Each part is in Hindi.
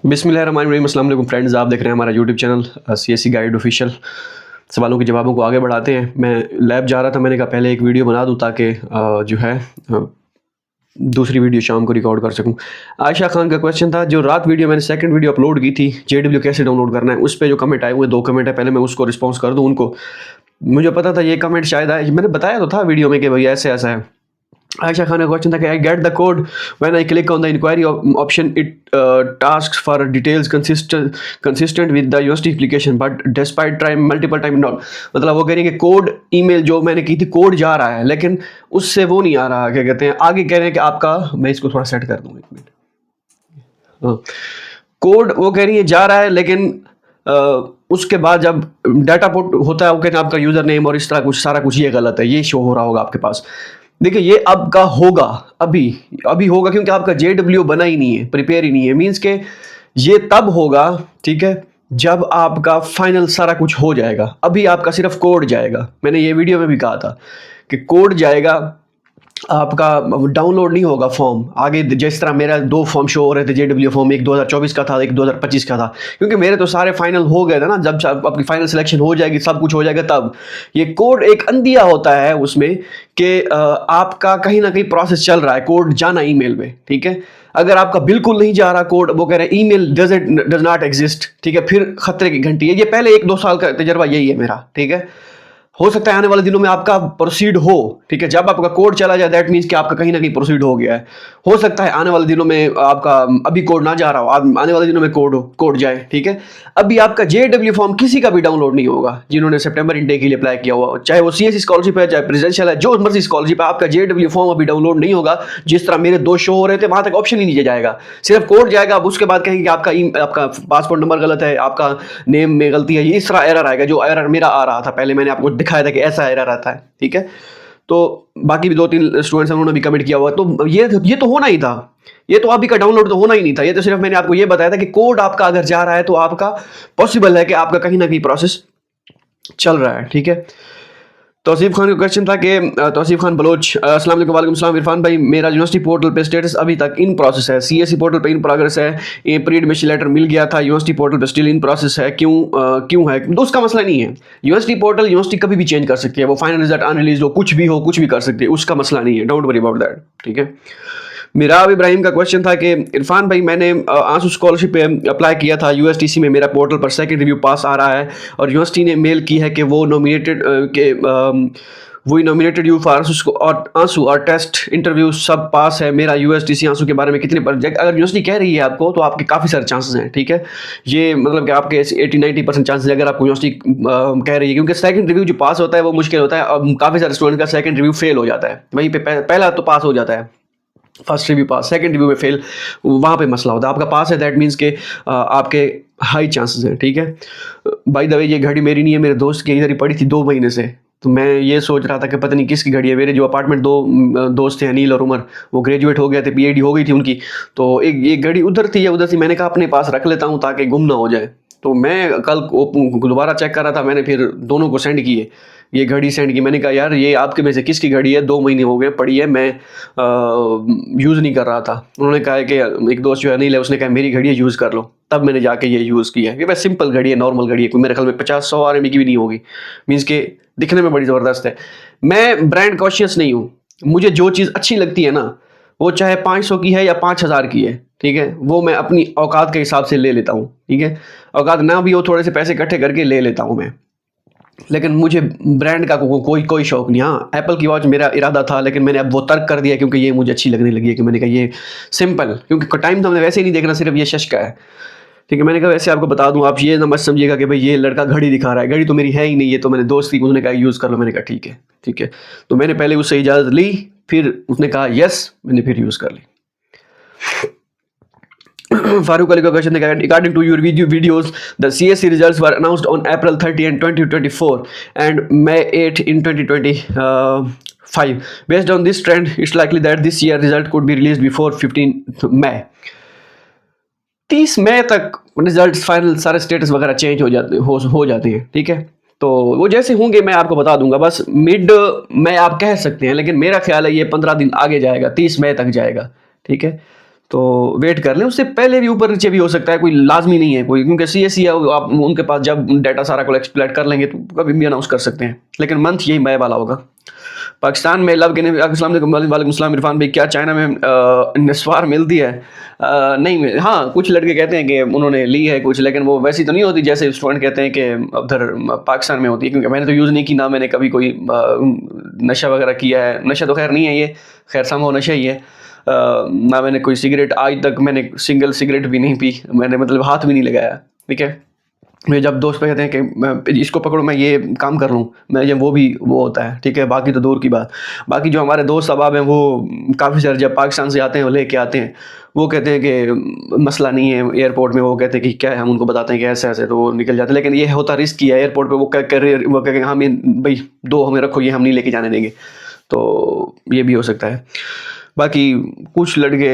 बिस्मिल्लाहिर्रहमानिर्रहीम। अस्सलाम वालेकुम फ्रेंड्स, आप देख रहे हैं हमारा YouTube channel CSC guide official. सवालों के जवाबों को आगे बढ़ाते हैं। मैं लैब जा रहा था, मैंने कहा पहले एक वीडियो बना दूं ताकि जो है दूसरी वीडियो शाम को रिकॉर्ड कर सकूं। आयशा खान का क्वेश्चन था, जो रात वीडियो मैंने सेकंड वीडियो अपलोड की थी JW कैसे डाउनलोड करना है, उस पर जो कमेंट आए हुए 2 कमेंट है, पहले मैं उसको रिस्पॉन्स कर दूँ उनको। मुझे पता था ये कमेंट शायद आए, मैंने बताया तो था वीडियो में कि भाई ऐसे ऐसा है। आयशा खान का क्वेश्चन था कि I get the code when I click on the inquiry option it asks for details consistent with the university application but despite time multiple time not. मतलब वो कह रही है कि कोड ईमेल जो मैंने की थी कोड जा रहा है, लेकिन उससे वो नहीं आ रहा, क्या कहते हैं, आगे कह रहे हैं कि आपका, मैं इसको थोड़ा सेट कर दूँ 1 मिनट। हाँ, कोड वो कह रही है जा रहा है, लेकिन उसके बाद जब डाटा पुट होता है वो कहते हैं आपका यूजर नेम और इस तरह कुछ सारा कुछ ये गलत है, ये शो हो रहा होगा आपके पास। देखिए ये अब का होगा, अभी अभी होगा, क्योंकि आपका JW बना ही नहीं है, प्रिपेयर ही नहीं है। मीन्स के ये तब होगा, ठीक है, जब आपका फाइनल सारा कुछ हो जाएगा। अभी आपका सिर्फ कोड जाएगा। मैंने ये वीडियो में भी कहा था कि कोड जाएगा, आपका डाउनलोड नहीं होगा फॉर्म। आगे जिस तरह मेरा 2 फॉर्म शो हो रहे थे JW फॉर्म, एक 2024 का था, एक 2025 का था, क्योंकि मेरे तो सारे फाइनल हो गए थे ना। जब आपकी फाइनल सिलेक्शन हो जाएगी, सब कुछ हो जाएगा, तब ये कोड एक अंदिया होता है उसमें कि आपका कहीं ना कहीं प्रोसेस चल रहा है, कोड जाना ईमेल में, ठीक है। अगर आपका बिल्कुल नहीं जा रहा कोड, वो कह रहे हैं ईमेल डज नॉट एग्जिस्ट, ठीक है, फिर खतरे की घंटी है। ये पहले 1-2 साल का तजर्बा यही है मेरा, ठीक है। हो सकता है आने वाले दिनों में आपका प्रोसीड हो, ठीक है। जब आपका कोड चला जाए दैट मीन्स कि आपका कहीं ना कहीं प्रोसीड हो गया है। हो सकता है आने वाले दिनों में आपका अभी कोड ना जा रहा हो, आने वाले दिनों में कोड जाए, ठीक है। अभी आपका JW फॉर्म किसी का भी डाउनलोड नहीं होगा जिन्होंने सितंबर इनटेक के लिए अप्लाई किया हुआ, चाहे वो CSC स्कॉलरशिप है, चाहे प्रेसिडेंशियल है, जो मर्जी स्कॉलरशिप है, आपका JW फॉर्म अभी डाउनलोड नहीं होगा। जिस तरह मेरे 2 शो हो रहे थे, वहां तक ऑप्शन ही नहीं जाएगा, सिर्फ कोड जाएगा। अब उसके बाद कहेंगे कि आपका पासपोर्ट नंबर गलत है, आपका नेम में गलती है, इस तरह एरर आएगा, जो एरर मेरा आ रहा था पहले, मैंने आपको दिखाया था कि ऐसा एरर आता है, ठीक है। तो बाकी भी 2-3 स्टूडेंट्स हैं, उन्होंने भी कमेंट किया हुआ। तो ये तो होना ही था, ये तो अभी का डाउनलोड तो होना ही नहीं था। ये तो सिर्फ मैंने आपको ये बताया था कि कोड आपका अगर जा रहा है तो आपका पॉसिबल है कि आपका कहीं ना कहीं प्रोसेस चल रहा है, ठीक है। तौसीफ खान का क्वेश्चन था कि तौसीफ खान बलोच, अस्सलाम वालेकुम। वालेकुम सलाम इरफान भाई, मेरा यूनिवर्सिटी पोर्टल पे स्टेटस अभी तक इन प्रोसेस है, CSC पोर्टल पे इन प्रोग्रेस है, ये प्री एडमिशन लेटर मिल गया था, यूनिवर्सिटी पोर्टल पे स्टिल इन प्रोसेस है, क्यों है? तो उसका मसला नहीं है। यूनिवर्सिटी पोर्टल यूनिवर्सिटी कभी भी चेंज कर सकती है, वो फाइनल रिजल्ट अनरिलीज हो, कुछ भी कर सकती है, उसका मसला नहीं है, डोंट वरी अबाउट दैट, ठीक है। मिराब इब्राहिम का क्वेश्चन था कि इरफान भाई, मैंने आंसू स्कॉलरशिप पे अप्लाई किया था USTC में, मेरा पोर्टल पर सेकंड रिव्यू पास आ रहा है और यूनिवर्सिटी ने मेल की है कि वो नॉमिनेटेड यू फॉर आंसू और टेस्ट इंटरव्यू सब पास है। मेरा USTC आंसू के बारे में कितने प्रोजेक्ट, अगर यूनिवर्सिटी कह रही है आपको तो आपके काफ़ी सारे चांसेस हैं, ठीक है। ये मतलब कि आपके 80-90% चांसेस अगर आपको यूनिवर्सिटी कह रही है, क्योंकि सेकंड रिव्यू जो पास होता है वो मुश्किल होता है, और काफ़ी सारे स्टूडेंट का सेकंड रिव्यू फेल हो जाता है, वहीं पे पहला तो पास हो जाता है, फर्स्ट रिव्यू पास, सेकंड रिव्यू में फेल, वहाँ पे मसला होता है। आपका पास है दैट मीन्स के आपके हाई चांसेस हैं, ठीक है। बाय द वे ये घड़ी मेरी नहीं है, मेरे दोस्त की इधर ही पड़ी थी 2 महीने से, तो मैं ये सोच रहा था कि पता नहीं किसकी घड़ी है। मेरे जो अपार्टमेंट 2 दोस्त थे, अनिल और उमर, वो ग्रेजुएट हो गए थे, PhD हो गई थी उनकी, तो एक घड़ी उधर थी या उधर थी, मैंने कहा अपने पास रख लेता हूँ ताकि गुम ना हो जाए। तो मैं कल दोबारा चेक कर रहा था, मैंने फिर दोनों को सेंड किए, ये घड़ी सेंड की। मैंने कहा यार ये आपके में से किसकी घड़ी है, 2 महीने हो गए पड़ी है, मैं यूज़ नहीं कर रहा था। उन्होंने कहा कि एक दोस्त जो है अनिल है, उसने कहा मेरी घड़ी है यूज़ कर लो, तब मैंने जाके ये यूज़ किया है। ये बस सिंपल घड़ी है, नॉर्मल घड़ी है, कोई मेरे ख्याल में 50-100 RMB की भी नहीं होगी, मीन्स के दिखने में बड़ी ज़बरदस्त है। मैं ब्रांड कॉन्शियस नहीं हूँ, मुझे जो चीज़ अच्छी लगती है ना, वो चाहे 500 की है या 5000 की है, ठीक है, वो मैं अपनी औकात के हिसाब से ले लेता हूँ, ठीक है। औकात ना भी हो, थोड़े से पैसे इकट्ठे करके ले लेता हूँ मैं, लेकिन मुझे ब्रांड का कोई शौक नहीं। हाँ, एप्पल की वॉच मेरा इरादा था, लेकिन मैंने अब वो तर्क कर दिया क्योंकि ये मुझे अच्छी लगने लगी है, कि मैंने कहा ये सिंपल, क्योंकि टाइम तो हमने वैसे ही नहीं देखना, सिर्फ ये शश का है, ठीक है। मैंने कहा वैसे आपको बता दूं, आप ये ना मत समझिएगा कि भाई ये लड़का घड़ी दिखा रहा है, घड़ी तो मेरी है ही नहीं, ये तो मैंने दोस्त की, उसने कहा यूज़ कर लो, मैंने कहा ठीक है, ठीक है। तो मैंने पहले उससे इजाज़त ली, फिर उसने कहा यस, मैंने फिर यूज़ कर ली। फारूक अली का क्वेश्चन है, according to your videos the CSC results were announced on April 30 and 2024 and May 8 in 2025. Based on this trend, it's likely that this year result could be released before 15 May. 30 मई तक रिजल्ट फाइनल सारे स्टेटस वगैरह चेंज हो जाते हैं, ठीक है। तो वो जैसे होंगे मैं आपको बता दूंगा, बस मिड में आप कह सकते हैं, लेकिन मेरा ख्याल है ये 15 दिन आगे जाएगा, 30 मई तक जाएगा, ठीक है। तो वेट कर लें, उससे पहले भी ऊपर नीचे भी हो सकता है, कोई लाजमी नहीं है कोई, क्योंकि सीएसई है, आप उनके पास जब डाटा सारा कलेक्ट कर लेंगे तो कभी भी अनाउंस कर सकते हैं, लेकिन मंथ यही मई वाला होगा। पाकिस्तान में लव के वालेकुम अस्सलाम इरफान भाई, क्या चाइना में नस्वार मिलती है? नहीं, हाँ कुछ लड़के कहते हैं कि उन्होंने ली है कुछ, लेकिन वो वैसी तो नहीं होती जैसे स्टूडेंट कहते हैं कि उधर पाकिस्तान में होती है, क्योंकि मैंने तो यूज़ नहीं की, ना मैंने कभी कोई नशा वगैरह किया है। नशा तो खैर नहीं है ये, खैर समझो नशा ही है। ना मैंने कोई सिगरेट, आज तक मैंने सिंगल सिगरेट भी नहीं पी, मैंने मतलब हाथ भी नहीं लगाया, ठीक है। मेरे जब दोस्त पे कहते हैं कि मैं इसको पकड़ो मैं ये काम कर लूँ, मैं जब वो होता है, ठीक है। बाकी तो दूर की बात, बाकी जो हमारे दोस्त अहबाब हैं वो काफ़ी सारे जब पाकिस्तान से आते हैं वो लेके आते हैं, वो कहते हैं कि मसला नहीं है एयरपोर्ट में, वो कहते हैं कि क्या है, हम उनको बताते हैं कि ऐसे ऐसे, तो वो निकल जाते हैं। लेकिन ये होता रिस्क ही है एयरपोर्ट पे, वो कह हाँ भाई दो हमें रखो, ये हम नहीं लेके जाने देंगे, तो ये भी हो सकता है। बाकी कुछ लड़के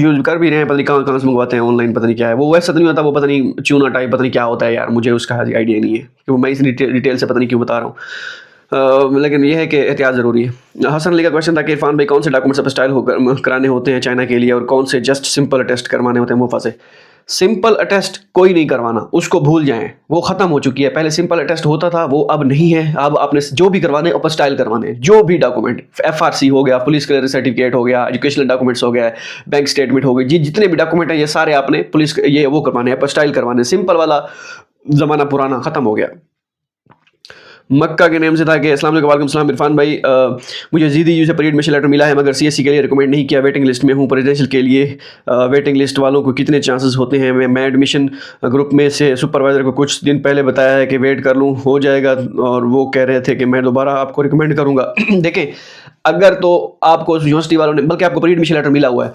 यूज कर भी रहे हैं, पता नहीं कहाँ से मंगवाते हैं ऑनलाइन, पता नहीं क्या है वो, वैसा तो नहीं होता, वो पता नहीं चूना टाइप पता नहीं क्या होता है यार, मुझे उसका आइडिया नहीं है, क्योंकि मैं इस डिटेल से पता नहीं क्यों बता रहा हूँ। लेकिन यह है कि एहतियात ज़रूरी है। हसन अली का क्वेश्चन था कि इरफान भाई कौन से डॉक्यूमेंट्स अब स्टाइल कराने होते हैं चाइना के लिए, और कौन से जस्ट सिंपल टेस्ट करवाने होते हैं मुफा से? सिंपल अटेस्ट कोई नहीं करवाना, उसको भूल जाएं, वो ख़त्म हो चुकी है। पहले सिंपल अटेस्ट होता था, वो अब नहीं है। अब आपने जो भी करवाने अपन स्टाइल करवाने, जो भी डॉक्यूमेंट, FRC हो गया, पुलिस क्लियरेंस सर्टिफिकेट हो गया, एजुकेशनल डॉक्यूमेंट्स हो गया, बैंक स्टेटमेंट हो गई, जितने भी डॉक्यूमेंट हैं ये सारे आपने पुलिस ये वो करवाने, अपन स्टाइल करवाने। सिंपल वाला ज़माना पुराना ख़त्म हो गया। मक्का के नेम से था कि अस्सलाम वालेकुम सलाम इरफान भाई, मुझे ZDU से परी एडमिशन लेटर मिला है, मगर CSE के लिए रिकमेंड नहीं किया, वेटिंग लिस्ट में हूँ। प्रेसिडेंशियल के लिए वेटिंग लिस्ट वालों को कितने चांसेस होते हैं? मैं एडमिशन ग्रुप में से सुपरवाइज़र को कुछ दिन पहले बताया है कि वेट कर लूँ, हो जाएगा, और वो कह रहे थे कि मैं दोबारा आपको रिकमेंड करूँगा। देखें, अगर तो आपको यूनिवर्सिटी वालों ने, बल्कि आपको प्री एडमिशन लेटर मिला हुआ है,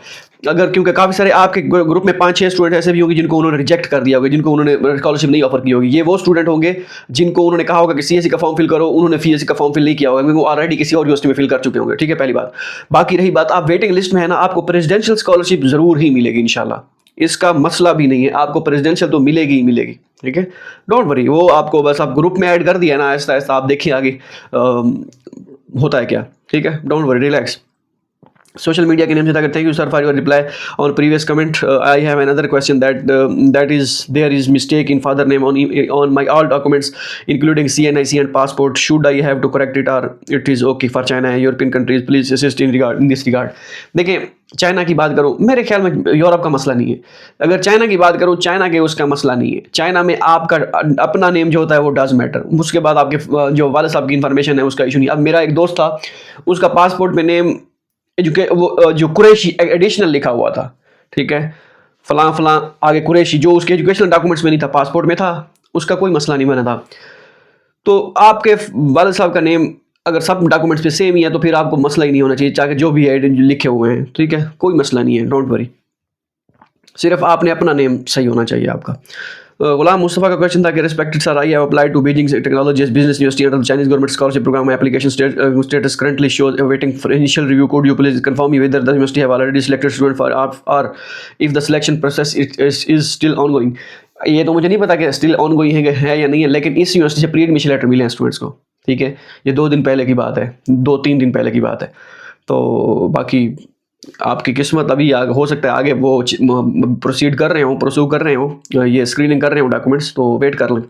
अगर, क्योंकि काफ़ी सारे आपके ग्रुप में 5-6 स्टूडेंट ऐसे भी होंगे जिनको उन्होंने रिजेक्ट कर दिया होगा, जिनको उन्होंने स्कॉलरशिप नहीं ऑफर की होगी। ये वो स्टूडेंट होंगे जिनको उन्होंने कहा होगा कि CSE का फॉर्म फिल करो, उन्होंने CSE का फॉर्म फिल नहीं किया होगा, क्योंकि वो ऑलरेडी किसी और यूनिवर्सिटी में फिल कर चुके होंगे, ठीक है, पहली बात। बाकी रही बात, आप वेटिंग लिस्ट में है ना, आपको प्रेसिडेंशियल स्कॉलरशिप ज़रूर ही मिलेगी इंशाल्लाह, इसका मसला भी नहीं है, आपको प्रेसिडेंशियल तो मिलेगी ही मिलेगी, ठीक है, डोंट वरी। वो आपको बस आप ग्रुप में ऐड कर दिया ना, आहिस्ता आहिस्ता आप देखिए आगे होता है क्या, ठीक है, don't worry, relax. Social media के नेम से था, thank you sir for your reply on previous comment. I have another question that is there is mistake in father name on my all documents including CNIC and passport, should I have to correct it और it is okay for China European countries, please assist in this regard. देखिए, चाइना की बात करूँ, मेरे ख्याल में यूरोप का मसला नहीं है। अगर चाइना की बात करूँ, चाइना के उसका मसला नहीं है। चाइना में आपका अपना नेम जो होता है वो डज मैटर, उसके बाद आपके जो वाले साहब की इन्फॉर्मेशन है उसका इशू नहीं। अब मेरा एक दोस्त था, उसका पासपोर्ट में नेम वो जो कुरैशी एडिशनल लिखा हुआ था, ठीक है, फलां फलां आगे कुरैशी, जो उसके एजुकेशनल डॉक्यूमेंट्स में नहीं था, पासपोर्ट में था, उसका कोई मसला नहीं बना था। तो आपके वाले साहब का नेम अगर सब डॉक्यूमेंट्स पे सेम ही है तो फिर आपको मसला ही नहीं होना चाहिए, चाहे जो भी है लिखे हुए हैं, ठीक है, कोई मसला नहीं है, डोंट वरी। सिर्फ आपने अपना नेम सही होना चाहिए आपका। गुलाम मुस्तफ़ा का क्वेश्चन था कि respected sir, I have applied to Beijing technologies business university under Chinese government scholarship program, my application status currently shows waiting for initial review, could you please confirm me whether the university have already selected student for और if the selection process is still ongoing? ये तो मुझे नहीं पता कि स्टिल ऑनगोइंग है या नहीं है, लेकिन इस यूनिवर्सिटी से प्री एडमिशन लेटर मिले हैं स्टूडेंट्स को, ठीक है, ये 2 दिन पहले की बात है, 2-3 दिन पहले की बात है। तो बाकी आपकी किस्मत, अभी हो सकता है आगे वो प्रोसीड कर रहे हो, प्रोसू कर रहे हो, ये स्क्रीनिंग कर रहे हो डॉक्यूमेंट्स, तो वेट कर लें।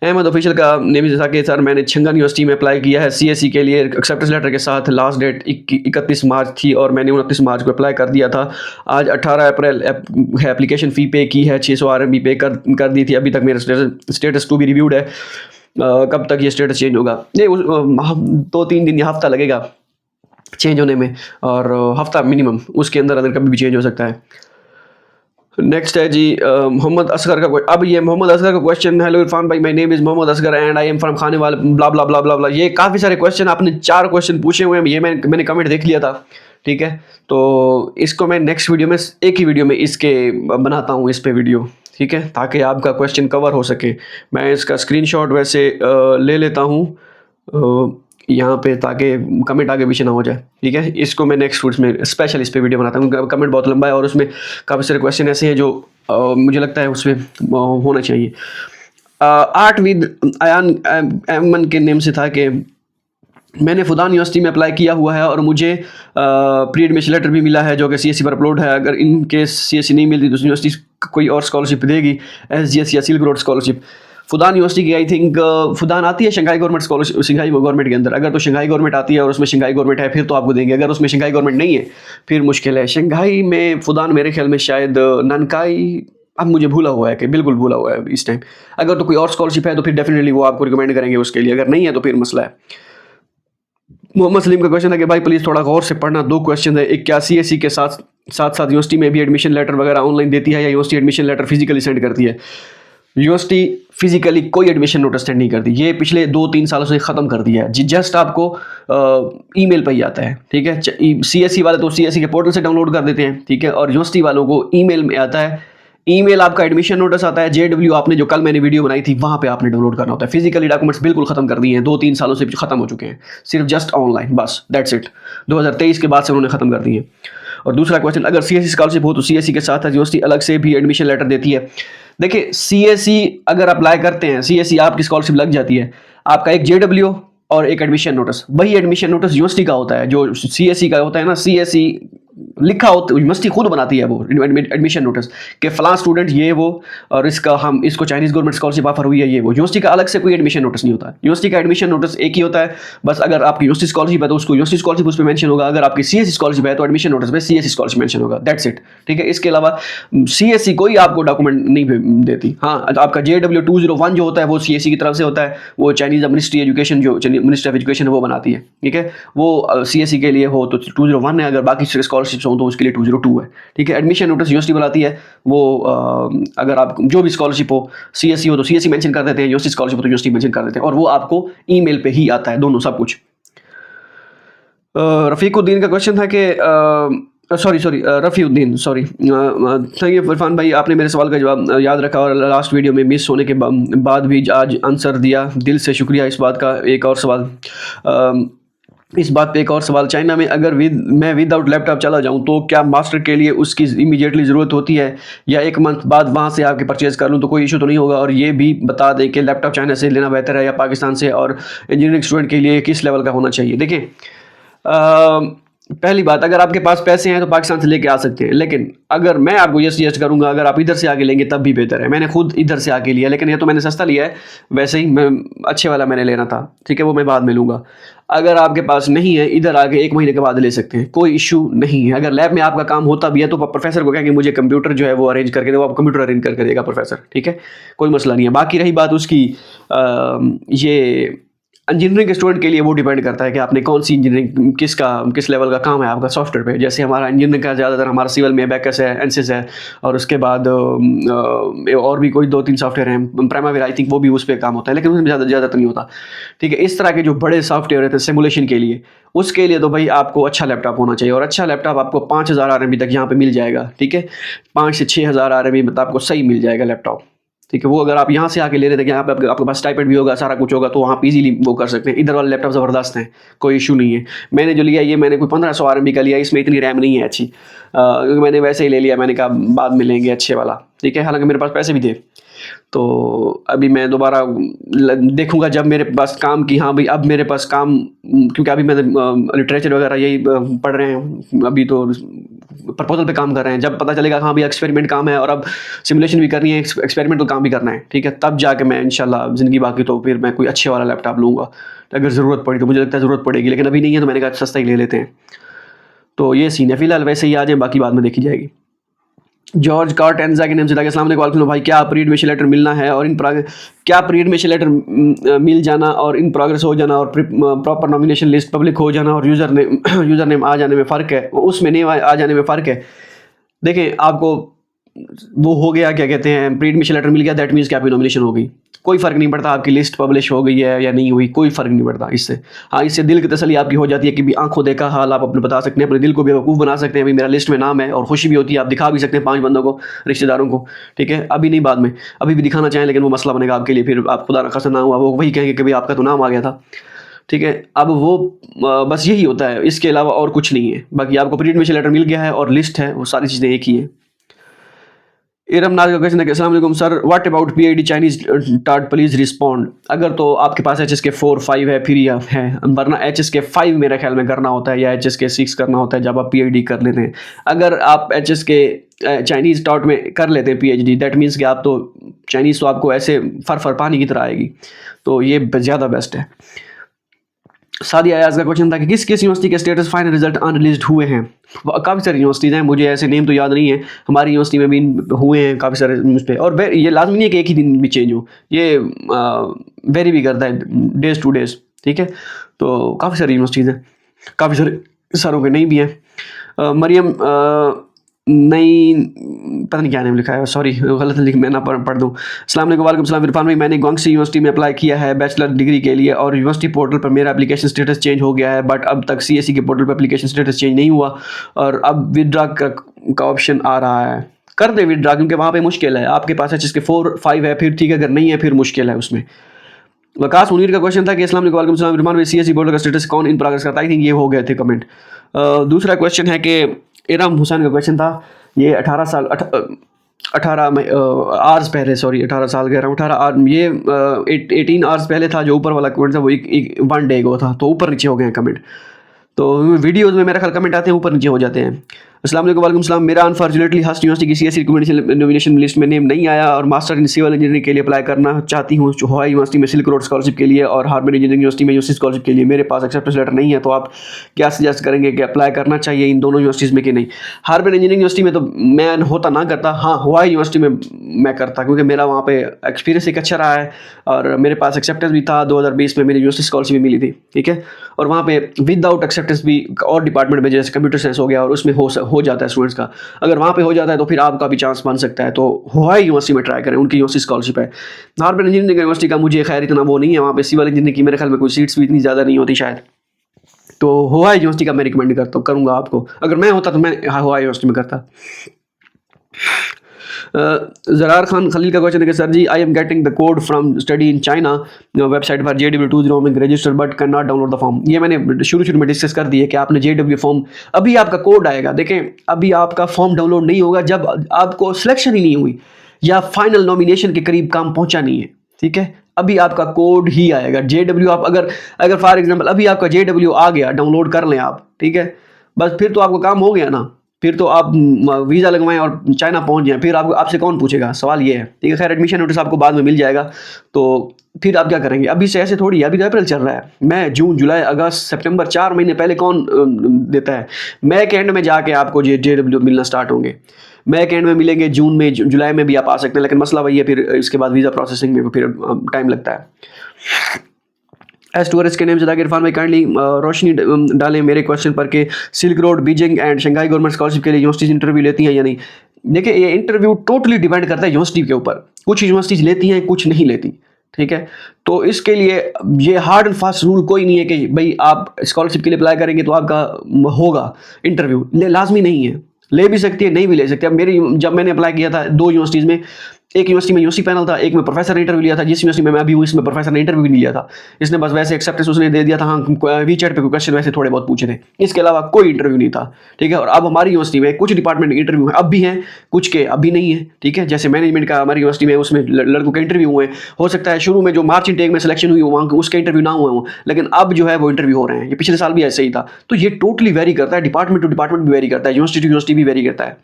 अहमद ऑफिशियल का नेम जैसा कि सर, मैंने छंगन यूनिवर्सिटी में अप्लाई किया है CSE के लिए एक्सेप्टेंस लेटर के साथ, लास्ट डेट 31 मार्च थी और मैंने 29 मार्च को अप्लाई कर दिया था। आज 18 अप्रैल एप्लीकेशन फ़ी पे की है, 600 RMB पे कर दी थी, अभी तक मेरा स्टेटस टू बी रिव्यूड है। कब तक ये स्टेटस चेंज होगा? ये 2-3 दिन या हफ्ता लगेगा चेंज होने में, और हफ्ता मिनिमम, उसके अंदर कभी भी चेंज हो सकता है। नेक्स्ट है जी मोहम्मद असगर का। अब ये मोहम्मद असगर का क्वेश्चन, हेलो इरफान भाई, my name is Mohammad Asgar and I am from Khanewal blah blah blah blah blah. ये काफ़ी सारे क्वेश्चन, आपने 4 क्वेश्चन पूछे हुए हैं, ये मैंने कमेंट देख लिया था, ठीक है, तो इसको मैं नेक्स्ट वीडियो में, एक ही वीडियो में इसके बनाता हूँ, इस पे वीडियो, ठीक है, ताकि आपका क्वेश्चन कवर हो सके। मैं इसका स्क्रीनशॉट वैसे ले लेता हूँ यहाँ पे, ताकि कमेंट आगे पीछे ना हो जाए, ठीक है। इसको मैं नेक्स्ट वीडियो में स्पेशल इस पे वीडियो बनाता हूँ, कमेंट बहुत लंबा है और उसमें काफ़ी सारे क्वेश्चन ऐसे हैं जो मुझे लगता है उसमें होना चाहिए। आर्ट विद अयान एमन के नेम से था कि मैंने फुदान यूनिवर्सिटी में अप्लाई किया हुआ है और मुझे प्री एडमिशन लेटर भी मिला है जो कि सीएससी पर अपलोड है। अगर इन केस सीएससी नहीं मिलती तो यूनिवर्सिटी कोई और स्कॉलरशिप देगी, एसजीएस या silk road scholarship. Fudan university की आई थिंक फुदान आती है Shanghai government scholarship, Shanghai government के अंदर। अगर तो शंघाई गवर्नमेंट आती है और उसमें शंघाई गवर्नमेंट है फिर तो आपको देंगे, अगर उसमें शंघाई गवर्नमेंट नहीं है फिर मुश्किल है। शंघाई में फुदान मेरे ख्याल में शायद ननकाई, अब मुझे भूला हुआ है कि बिल्कुल भूला हुआ है इस टाइम। अगर तो कोई और स्कॉलरशिप है तो फिर डेफिनेटली वो आपको रिकमेंड करेंगे उसके लिए, अगर नहीं है तो फिर मसला है। मोहम्मद सलीम का क्वेश्चन है कि भाई प्लीज़ थोड़ा गौर से पढ़ना, 2 क्वेश्चन है। एक, क्या सीएससी के साथ साथ यूनिवर्सिटी में भी एडमिशन लेटर वगैरह ऑनलाइन देती है या university admission letter physically send करती है? यूनिवर्सिटी फिजिकली कोई एडमिशन नोटिस सेंड नहीं करती, ये पिछले 2-3 सालों से ख़त्म कर दिया है। जस्ट आपको ईमेल पर ही आता है, ठीक है। सीएससी वाले तो सीएससी के पोर्टल से डाउनलोड कर देते हैं, ठीक है, और यूनिवर्सिटी वालों को ईमेल में आता है। ईमेल आपका एडमिशन नोटिस आता है, जेडब्ल्यू आपने जो कल मैंने वीडियो बनाई थी वहाँ पे आपने डाउनलोड करना होता है। फिजिकली डॉक्यूमेंट्स बिल्कुल खत्म कर दिए हैं, 2-3 सालों से खत्म हो चुके हैं, सिर्फ जस्ट ऑनलाइन, बस दैट्स इट। 2023 के बाद से उन्होंने खत्म कर दिए हैं। और दूसरा क्वेश्चन, अगर सीएससी स्कॉलरशिप हो तो सीएससी के साथ यूनिवर्सिटी अलग से भी एडमिशन लेटर देती है? देखिए, सीएससी अगर अप्लाई करते हैं, सीएससी आपकी स्कॉलरशिप लग जाती है, आपका एक जेडब्ल्यू और एक एडमिशन नोटिस, वही एडमिशन नोटिस यूनिवर्सिटी का होता है। जो सीएससी का होता है ना, सीएससी लिखा होता, यूनिवर्सिटी खुद बनाती है वो एडमिशन नोटिस कि फलां स्टूडेंट ये वो और इसको चाइनीज़ गवर्नमेंट स्कॉलरशिप ऑफर हुई है ये वो। यूनिवर्सिटी का अलग से कोई एडमिशन नोटिस नहीं होता। यूनिवर्सिटी का एडमिशन नोटिस एक ही होता है, बस अगर आपकी यूनिवर्सिटी स्कॉलरशिप है तो उसको यूनिवर्सिटी स्कॉलरशिप उस पर मेंशन होगा, अगर आपकी सीएससी स्कॉलरशिप है तो एडमिशन नोटिस में सीएससी स्कॉलरशिप मेंशन होगा, दैट्स इट, ठीक है। इसके अलावा सीएससी कोई आपको डॉक्यूमेंट नहीं देती। हाँ, आपका JW 201 जो होता है वो सीएससी की तरफ से होता है, वो चाइनीज़ मिनिस्ट्री एजुकेशन, जो मिनिस्ट्री ऑफ एजुकेशन है वो बनाती है, ठीक है। वो सीएससी के लिए हो तो 201 है, अगर बाकी स्कॉलरशिप्स हो तो उसके लिए 202 है, ठीक है। एडमिशन नोटिस यूनिवर्सिटी बनाती है, वो अगर आप जो भी स्कॉलरशिप हो, सीएससी हो तो सीएससी मेंशन कर देते हैं, यूनिवर्सिटी स्कॉलरशिप हो तो यूनिवर्सिटी मेंशन कर देते हैं, और वो आपको ईमेल पे ही आता है, दोनों सब कुछ। रफ़ीकुद्दीन का क्वेश्चन था कि Rafiuddin, sorry, thank you Irfan भाई, आपने मेरे सवाल का जवाब याद रखा और लास्ट वीडियो में मिस होने के बाद भी आज आंसर दिया, दिल से शुक्रिया इस बात का। एक और सवाल, इस बात पे एक और सवाल, चाइना में अगर मैं विदाउट लैपटॉप चला जाऊं तो क्या मास्टर के लिए उसकी इमीडिएटली ज़रूरत होती है या 1 मंथ बाद वहां से आके परचेज़ कर लूं तो कोई इशू तो नहीं होगा? और ये भी बता दें कि लैपटॉप चाइना से लेना बेहतर है या पाकिस्तान से, और इंजीनियरिंग स्टूडेंट के लिए किस लेवल का होना चाहिए? देखिए, पहली बात, अगर आपके पास पैसे हैं तो पाकिस्तान से लेके आ सकते हैं, लेकिन अगर मैं आपको ये सजेस्ट करूंगा अगर आप इधर से आके लेंगे तब भी बेहतर है। मैंने खुद इधर से आके लिया, लेकिन ये तो मैंने सस्ता लिया है, वैसे ही मैं अच्छे वाला मैंने लेना था, ठीक है, वो मैं बाद में लूँगा। अगर आपके पास नहीं है, इधर आके 1 महीने के बाद ले सकते हैं, कोई इशू नहीं है। अगर लैब में आपका काम होता भी है तो प्रोफेसर को कहेंगे मुझे कंप्यूटर जो है वो अरेंज करके दो, आप कंप्यूटर अरेंज करके देगा प्रोफेसर, ठीक है, कोई मसला नहीं है। बाकी रही बात उसकी, ये इंजीनियरिंग के स्टूडेंट के लिए वो डिपेंड करता है कि आपने कौन सी इंजीनियरिंग, किस लेवल का काम है आपका सॉफ्टवेयर पे। जैसे हमारा इंजीनियरिंग का ज़्यादातर हमारा सिविल में बैकस है, एनसिस है, और उसके बाद और भी कोई 2-3 सॉफ्टवेयर हैं, प्राइमावेरा आई थिंक, वो भी उस पर काम होता है, लेकिन उसमें ज़्यादा तो नहीं होता, ठीक है। इस तरह के जो बड़े सॉफ्टवेयर रहते हैं सिमुलेशन के लिए, उसके लिए तो भाई आपको अच्छा लैपटॉप होना चाहिए, और अच्छा लैपटॉप आपको 5000 RMB तक यहाँ पर मिल जाएगा, ठीक है। 5 से 6000 RMB मतलब आपको सही मिल जाएगा लैपटॉप, ठीक है। वो अगर आप यहाँ से आके ले रहे थे कि यहाँ पे आपके पास स्टाइपेंड भी होगा, सारा कुछ होगा, तो वहाँ पे इजीली वो कर सकते हैं। इधर वाले लैपटॉप ज़बरदस्त हैं, कोई इशू नहीं है। मैंने जो लिया ये मैंने कोई 1500 RMB का लिया, इसमें इतनी रैम नहीं है अच्छी, क्योंकि मैंने वैसे ही ले लिया, मैंने कहा बाद में लेंगे अच्छे वाला, ठीक है। हालांकि मेरे पास पैसे भी थे, तो अभी मैं दोबारा देखूंगा जब मेरे पास काम की, हाँ भाई अब मेरे पास काम, क्योंकि अभी मैं लिटरेचर वगैरह यही पढ़ रहे हैं, अभी तो प्रपोजल पे काम कर रहे हैं। जब पता चलेगा हाँ भाई एक्सपेरिमेंट काम है और अब सिमुलेशन भी करनी है, एक्सपेरिमेंटल काम भी करना है, ठीक है, तब जाके मैं इंशाल्लाह ज़िंदगी बाकी तो फिर मैं कोई अच्छे वाला लैपटॉप लूँगा। अगर ज़रूरत पड़ी तो, मुझे लगता है ज़रूरत पड़ेगी, लेकिन अभी नहीं है तो मैंने कहा सस्ता ही ले लेते हैं। तो ये सीन है, फिलहाल वैसे ही आ जाए, बाकी बाद में देखी जाएगी। जॉर्ज कार्टेंजा के नाम से अस्सलाम वालेकुम भाई, क्या प्री एडमिशन लेटर मिलना है और क्या प्री एडमिशन लेटर मिल जाना और इन प्रोग्रेस हो जाना और प्रॉपर नॉमिनेशन लिस्ट पब्लिक हो जाना और यूज़र नेम आ जाने में फ़र्क है, उसमें नेम आ जाने में फ़र्क है? देखिए, आपको वो हो गया, क्या कहते हैं, प्री एडमिशन लेटर मिल गया, दैट मीन्स कि आपकी नॉमिनेशन हो गई, कोई फ़र्क नहीं पड़ता आपकी लिस्ट पब्लिश हो गई है या नहीं हुई, कोई फ़र्क नहीं पड़ता इससे। हाँ, इससे दिल की तसल्ली आपकी हो जाती है कि भी आंखों देखा हाल आप अपने बता सकते हैं, अपने दिल को बेवकूफ़ बना सकते हैं, भाई मेरा लिस्ट में नाम है, और खुशी भी होती है, आप दिखा भी सकते हैं 5 बंदों को, रिश्तेदारों को, ठीक है। अभी नहीं, बाद में, अभी भी दिखाना चाहें, लेकिन वो मसला बनेगा आपके लिए, फिर आप खुदा न खास्ता ना हुआ वो वही कहेंगे कि भाई आपका तो नाम आ गया था, ठीक है। अब वो बस यही होता है, इसके अलावा और कुछ नहीं है। बाकी आपको प्री एडमिशन लेटर मिल गया है और लिस्ट है, वो सारी चीज़ें एक ही है। इरम नाज का क्वेश्चन है कि अस्सलाम वालेकुम sir, what about PID Chinese tart, please respond. अगर तो आपके पास HSK 4-5 है फिर या है, वरना HSK 5 मेरे ख्याल में करना होता है या HSK 6 करना होता है जब आप पीआईडी कर लेते हैं। अगर आप HSK चाइनीज़ टार्ट में कर लेते हैं पीएचडी, दैट मीन्स कि आप तो चाइनीज़ तो आपको ऐसे फर पानी की तरह आएगी, तो ये ज़्यादा बेस्ट है। सादिया अयाज का क्वेश्चन था कि किस किस यूनिवर्सिटी के स्टेटस फाइनल रिजल्ट अनरिलीज्ड हुए हैं। काफ़ी सारी यूनिवर्सिटीज़ हैं, मुझे ऐसे नेम तो याद नहीं है, हमारी यूनिवर्सिटी में भी हुए हैं काफ़ी सारे न्यूज़ पे। और ये लाजमी नहीं है कि एक ही दिन भी चेंज हो, ये वेरी भी करता है डेज टू डेज, ठीक है। तो काफ़ी सारी यूनिवर्सिटीज़ हैं, काफ़ी सारे सारों के नहीं भी हैं। मरियम नहीं, पता नहीं क्या नेम लिखा है, सॉरी गलत लिख, मैं ना पढ़ दूँ। अस्सलाम वालेकुम सलाम इरफान भाई, मैंने गुआंगसी यूनिवर्सिटी में अप्लाई किया है बैचलर डिग्री के लिए और यूनिवर्सिटी पोर्टल पर मेरा एप्लीकेशन स्टेटस चेंज हो गया है, बट अब तक CSE के पोर्टल पर एप्लीकेशन स्टेटस चेंज नहीं हुआ और अब विदड्रा का ऑप्शन आ रहा है। कर दे विदड्रा, क्योंकि वहाँ पे मुश्किल है। आपके पास HSK 4-5 है फिर ठीक है, अगर नहीं है फिर मुश्किल है उसमें। वकास मुनीर का क्वेश्चन था कि अस्सलाम वालेकुम सलाम इरफान भाई, CSE पोर्टल का स्टेटस कौन इन प्रोग्रेस करता है। आई थिंक ये हो गए थे कमेंट। दूसरा क्वेश्चन है कि इरम हुसैन का क्वेश्चन था, ये 18 साल 18 आवर्स पहले, सॉरी 18 साल कह रहा हूँ, 18 आवर्स पहले था जो ऊपर वाला कमेंट था, वो एक 1 डे को था, तो ऊपर नीचे हो गए हैं कमेंट। तो वीडियोज़ में मेरा ख्याल कमेंट आते हैं ऊपर नीचे हो जाते हैं। अस्सलाम वालेकुम सलाम, मेरा अनफॉर्चुनेटली हस्ट यूनिवर्सिटी की CSE रिकमेंडेशन नॉमिनेशन लिस्ट में नेम नहीं आया और मास्टर इन सिविल इंजीनियरिंग के लिए अप्लाई करना चाहती हूँ हवाई यूनिवर्सिटी में सिल्क रोड स्कॉलरशिप के लिए और हार्वर्ड इंजीनियरिंग यूनिवर्सिटी में यूसी स्कॉलरशिप के लिए। मेरे पास एक्सेप्टेंस लेटर नहीं है, तो आप क्या सजेस्ट करेंगे कि अप्लाई करना चाहिए इन दोनों यूनिवर्सिटीज़ में कि नहीं। हार्वर्ड इंजीनियरिंग यूनिवर्सिटी में तो मैं होता ना करता, हाँ हवाई यूनिवर्सिटी में मैं करता, क्योंकि मेरा वहाँ पे एक्सपीरियंस एक अच्छा रहा है और मेरे पास एक्सेप्टेंस भी था। 2020 में मेरी यूनिवर्सिटी स्कॉलरशिप भी मिली थी, ठीक है। और वहाँ पे विदाउट एक्सेप्टेंस भी और डिपार्टमेंट में जैसे कंप्यूटर साइंस हो गया और उसमें हो जाता है स्टूडेंट्स का, अगर वहाँ पे हो जाता है तो फिर आपका भी चांस बन सकता है। तो हवाई यूनिवर्सिटी में ट्राई करें, उनकी यूनिवर्सिटी स्कॉलरशिप है। हार्वर्ड इंजीनियरिंग यूनिवर्सिटी का मुझे खैर इतना वो नहीं है, वहाँ पे सिविल इंजीनियरिंग की मेरे ख्याल में कोई सीट्स भी इतनी ज़्यादा नहीं होती शायद। तो हवाई यूनिवर्सिटी का मैं रिकमेंड करूँगा आपको, अगर मैं होता तो मैं हवाई यूनिवर्सिटी में करता। ज़रार खान खलील का क्वेश्चन है कि sir ji, I am getting the code from study in China website पर JW20 register but can not download the form. ये मैंने शुरू में डिस्कस कर दी है कि आपने JW फॉर्म, अभी आपका कोड आएगा, देखें अभी आपका फॉर्म डाउनलोड नहीं होगा जब आपको सिलेक्शन ही नहीं हुई या फाइनल नॉमिनेशन के करीब काम पहुंचा नहीं है, ठीक है। अभी आपका कोड ही आएगा JW। आप अगर फॉर एग्जांपल अभी आपका JW आ गया, डाउनलोड कर लें आप, ठीक है, बस फिर तो आपका काम हो गया ना, फिर तो आप वीज़ा लगवाएं और चाइना पहुंच जाएं, फिर आपसे कौन पूछेगा, सवाल ये है, ठीक है। खैर एडमिशन नोटिस आपको बाद में मिल जाएगा, तो फिर आप क्या करेंगे। अभी से ऐसे थोड़ी, अभी तो अप्रैल चल रहा है, मई जून जुलाई अगस्त सितंबर, 4 महीने पहले कौन देता है। मई के एंड में जाके आपको JW मिलना स्टार्ट होंगे, मई के एंड में मिलेंगे, जून में जुलाई में भी आप आ सकते हैं, लेकिन मसला वही है फिर इसके बाद वीज़ा प्रोसेसिंग में फिर टाइम लगता है। S2RS के नेम से जाकर इरफान भाई काइंडली रोशनी डालें मेरे क्वेश्चन पर कि silk road, Beijing and Shanghai government scholarship के लिए यूनिवर्सिटीज़ इंटरव्यू लेती हैं या नहीं। देखिए ये इंटरव्यू टोटली डिपेंड करता है यूनिवर्सिटी के ऊपर, कुछ यूनिवर्सिटीज़ लेती हैं कुछ नहीं लेती, ठीक है। तो इसके लिए ये हार्ड एंड फास्ट रूल कोई नहीं है कि भाई आप स्कॉलरशिप के लिए अप्लाई करेंगे तो आपका होगा इंटरव्यू, लाजमी नहीं है, ले भी सकती है नहीं भी ले सकती है। अब जब मैंने अप्लाई किया था 2 यूनिवर्सिटीज़ में, एक यूनिवर्सिटी में यूसी पैनल था, एक में प्रोफेसर ने इंटरव्यू लिया था, जिस यूनिवर्सिटी में मैं अभी हूँ इसमें प्रोफेसर ने इंटरव्यू भी नहीं लिया था, इसने बस वैसे एक्सेप्टेंस उसने दे दिया था, हाँ वीचैट पे क्वेश्चन वैसे थोड़े बहुत पूछे थे, इसके अलावा कोई इंटरव्यू नहीं था, ठीक है। और अब हमारी यूनिवर्सिटी में कुछ डिपार्टमेंट के इंटरव्यू है, अब भी हैं, कुछ के अभी नहीं है, ठीक है। जैसे मैनेजमेंट का हमारी यूनिवर्सिटी में, उसमें लड़कों के इंटरव्यू हुए, हो सकता है शुरू में जो मार्च इनटेक में सिलेक्शन हुई वहाँ उसके इंटरव्यू ना हुए हों, लेकिन अब जो है वो इंटरव्यू हो रहे हैं। ये पिछले साल भी ऐसे ही था। तो ये टोटली वेरी करता है, डिपार्टमेंट टू डिपार्टमेंट भी वेरी करता है, यूनिवर्सिटी टू यूनिवर्सिटी भी वेरी करता है।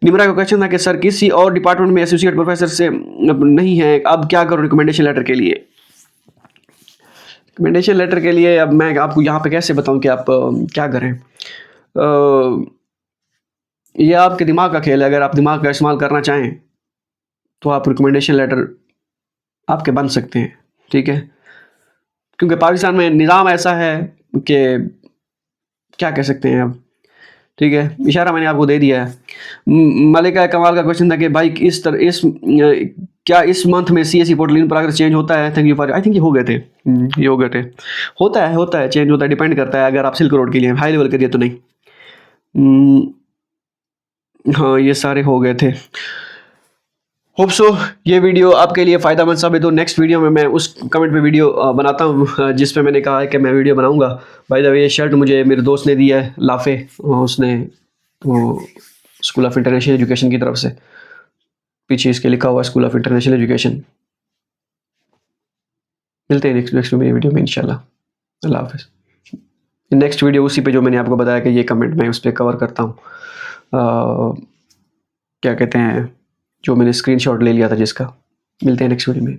निमरा का क्वेश्चन था कि सर किसी और डिपार्टमेंट में एसोसिएट प्रोफेसर से नहीं है, अब क्या करूं रिकमेंडेशन लेटर के लिए। रिकमेंडेशन लेटर के लिए अब मैं आपको यहाँ पे कैसे बताऊं कि आप क्या करें। ये आपके दिमाग का खेल है, अगर आप दिमाग का इस्तेमाल करना चाहें तो आप रिकमेंडेशन लेटर आपके बन सकते हैं, ठीक है। क्योंकि पाकिस्तान में निज़ाम ऐसा है कि क्या कह सकते हैं अब, ठीक है, इशारा मैंने आपको दे दिया है। मलिका कमाल का क्वेश्चन था कि भाई क्या इस मंथ में CSE portal in progress change होता है। Thank you for, I think ये हो गए थे, होता है चेंज होता है, डिपेंड करता है। अगर आप सिल्क रोड के लिए हाई लेवल के लिए तो नहीं। हाँ ये सारे हो गए थे। होप सो ये वीडियो आपके लिए फ़ायदेमंद साबित हो। नेक्स्ट वीडियो में मैं उस कमेंट पे वीडियो बनाता हूँ जिस पे मैंने कहा है कि मैं वीडियो बनाऊँगा। बाय द वे ये शर्ट मुझे मेरे दोस्त ने दिया है, लाफे, उसने वो स्कूल ऑफ इंटरनेशनल एजुकेशन की तरफ से, पीछे इसके लिखा हुआ स्कूल ऑफ इंटरनेशनल एजुकेशन। मिलते हैं नेक्स्ट वीडियो में इंशाल्लाह। अल्लाह हाफ़िज़। नेक्स्ट वीडियो उसी पे जो मैंने आपको बताया कि ये कमेंट मैं उस पर कवर करता हूँ, क्या कहते हैं, जो मैंने स्क्रीनशॉट ले लिया था जिसका। मिलते हैं नेक्स्ट वीडियो में।